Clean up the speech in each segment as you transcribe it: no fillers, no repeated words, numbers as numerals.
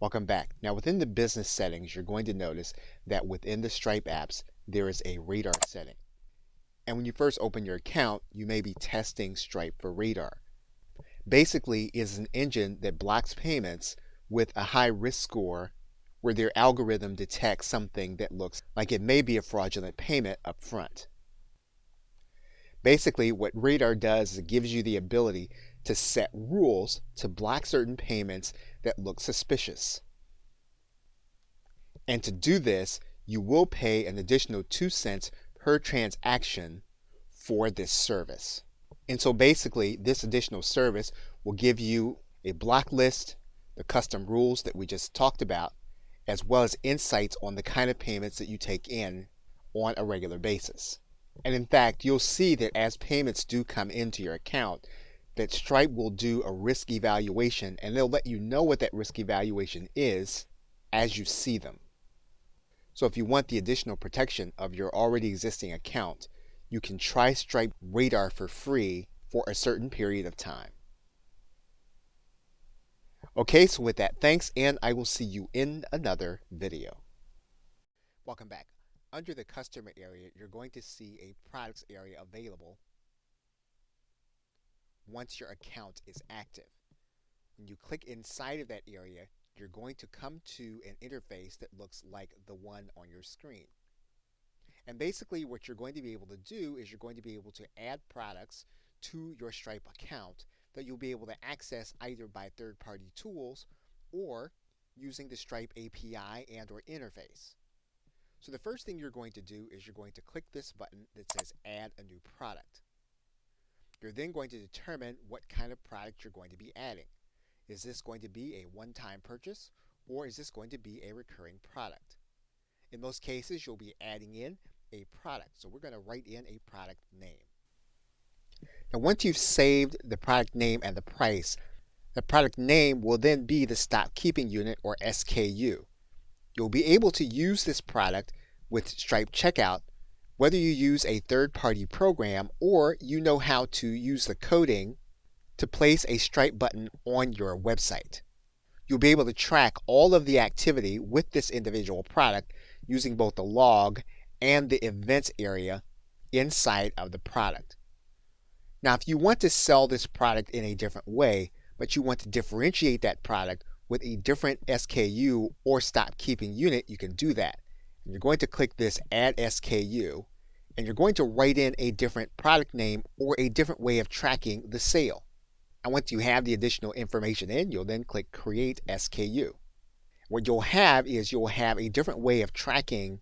Welcome back. Now within the business settings, you're going to notice that within the Stripe apps, there is a radar setting. And when you first open your account, you may be testing Stripe for radar. Basically, it's an engine that blocks payments with a high risk score where their algorithm detects something that looks like it may be a fraudulent payment up front. Basically, what radar does is it gives you the ability to set rules to block certain payments that look suspicious. And to do this, you will pay an additional 2 cents per transaction for this service. And so basically, this additional service will give you a block list, the custom rules that we just talked about, as well as insights on the kind of payments that you take in on a regular basis. And in fact, you'll see that as payments do come into your account, that Stripe will do a risk evaluation, and they'll let you know what that risk evaluation is as you see them. So if you want the additional protection of your already existing account, you can try Stripe Radar for free for a certain period of time. Okay, so with that, thanks, and I will see you in another video. Welcome back. Under the customer area, you're going to see a products area available once your account is active. When you click inside of that area, you're going to come to an interface that looks like the one on your screen. And basically what you're going to be able to do is you're going to be able to add products to your Stripe account that you'll be able to access either by third-party tools or using the Stripe API and or interface. So the first thing you're going to do is you're going to click this button that says Add a New Product. You're then going to determine what kind of product you're going to be adding. Is this going to be a one-time purchase, or is this going to be a recurring product? In most cases, you'll be adding in a product. So we're going to write in a product name. Now once you've saved the product name and the price, the product name will then be the stock keeping unit, or SKU. You'll be able to use this product with Stripe Checkout whether you use a third-party program or you know how to use the coding to place a Stripe button on your website. You'll be able to track all of the activity with this individual product using both the log and the events area inside of the product. Now, if you want to sell this product in a different way, but you want to differentiate that product with a different SKU or stock keeping unit, you can do that. And you're going to click this Add SKU, and you're going to write in a different product name or a different way of tracking the sale. And once you have the additional information in, you'll then click Create SKU. What you'll have is you'll have a different way of tracking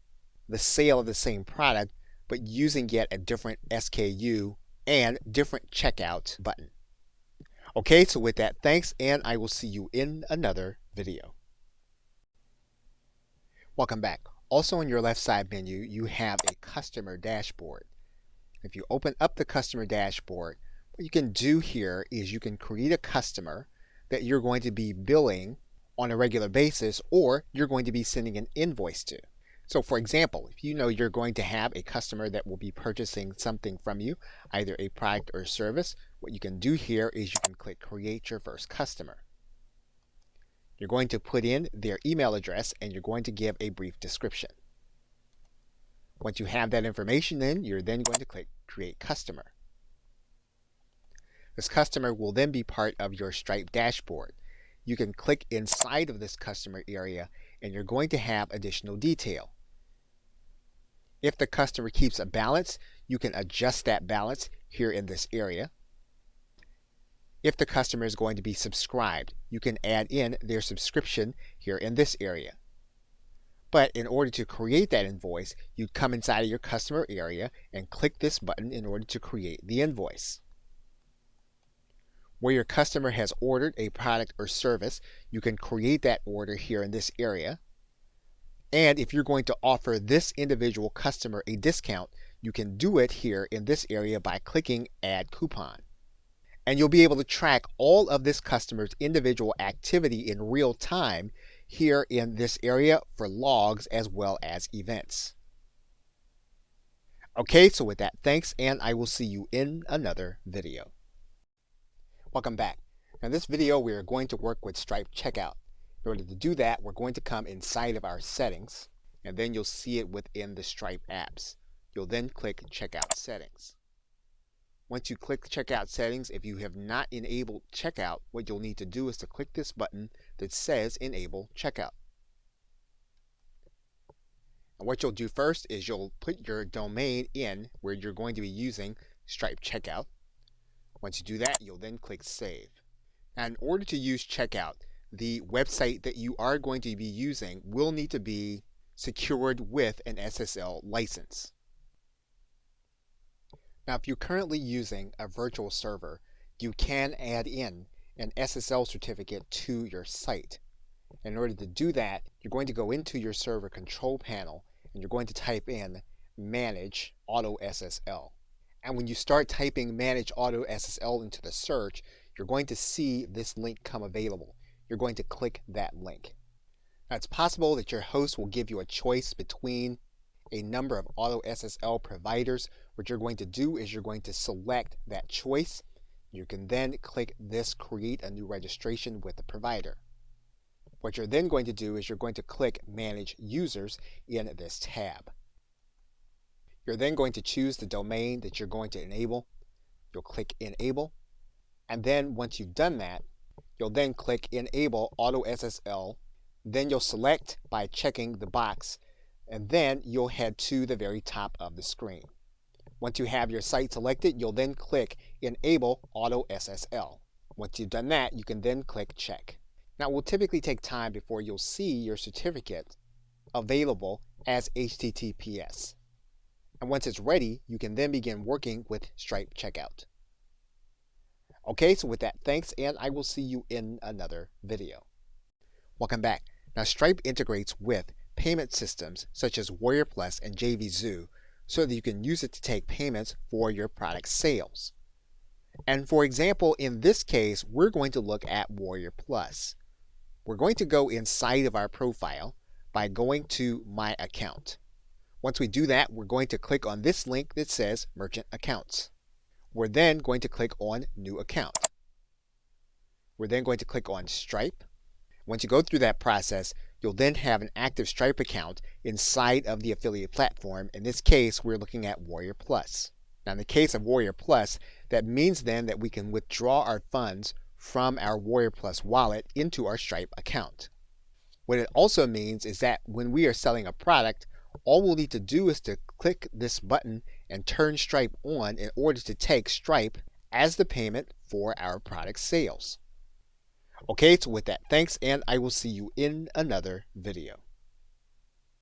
the sale of the same product, but using yet a different SKU and different checkout button. Okay, so with that, thanks, and I will see you in another video. Welcome back. Also on your left side menu, you have a customer dashboard. If you open up the customer dashboard, what you can do here is you can create a customer that you're going to be billing on a regular basis, or you're going to be sending an invoice to. So for example, if you know you're going to have a customer that will be purchasing something from you, either a product or service, what you can do here is you can click Create Your First Customer. You're going to put in their email address and you're going to give a brief description. Once you have that information in, you're then going to click Create Customer. This customer will then be part of your Stripe dashboard. You can click inside of this customer area and you're going to have additional detail. If the customer keeps a balance, you can adjust that balance here in this area. If the customer is going to be subscribed, you can add in their subscription here in this area. But in order to create that invoice, you come inside of your customer area and click this button in order to create the invoice. Where your customer has ordered a product or service, you can create that order here in this area. And if you're going to offer this individual customer a discount, you can do it here in this area by clicking Add Coupon. And you'll be able to track all of this customer's individual activity in real time here in this area for logs as well as events. Okay, so with that, thanks, and I will see you in another video. Welcome back. Now in this video, we are going to work with Stripe Checkout. In order to do that, we're going to come inside of our settings, and then you'll see it within the Stripe apps. You'll then click Checkout Settings. Once you click Checkout Settings, if you have not enabled Checkout, what you'll need to do is to click this button that says Enable Checkout. And what you'll do first is you'll put your domain in where you're going to be using Stripe Checkout. Once you do that, you'll then click Save. Now, in order to use Checkout, the website that you are going to be using will need to be secured with an SSL license. Now, if you're currently using a virtual server, you can add in an SSL certificate to your site. In order to do that, you're going to go into your server control panel and you're going to type in Manage Auto SSL. And when you start typing Manage Auto SSL into the search, you're going to see this link come available. You're going to click that link. Now, it's possible that your host will give you a choice between a number of Auto SSL providers. What you're going to do is you're going to select that choice. You can then click this Create a New Registration with the provider. What you're then going to do is you're going to click Manage Users in this tab. You're then going to choose the domain that you're going to enable. You'll click Enable. And then once you've done that, you'll then click Enable Auto SSL. Then you'll select by checking the box, and then you'll head to the very top of the screen. Once you have your site selected, you'll then click Enable Auto SSL. Once you've done that, you can then click Check. Now, it will typically take time before you'll see your certificate available as HTTPS. And once it's ready, you can then begin working with Stripe Checkout. Okay, so with that, thanks, and I will see you in another video. Welcome back. Now, Stripe integrates with payment systems such as Warrior Plus and JVZoo so that you can use it to take payments for your product sales. And for example, in this case, we're going to look at Warrior Plus. We're going to go inside of our profile by going to My Account. Once we do that, we're going to click on this link that says Merchant Accounts. We're then going to click on New Account. We're then going to click on Stripe. Once you go through that process, you'll then have an active Stripe account inside of the affiliate platform. In this case, we're looking at Warrior Plus. Now, in the case of Warrior Plus, that means then that we can withdraw our funds from our Warrior Plus wallet into our Stripe account. What it also means is that when we are selling a product, all we'll need to do is to click this button and turn Stripe on in order to take Stripe as the payment for our product sales. Okay, so with that, thanks, and I will see you in another video.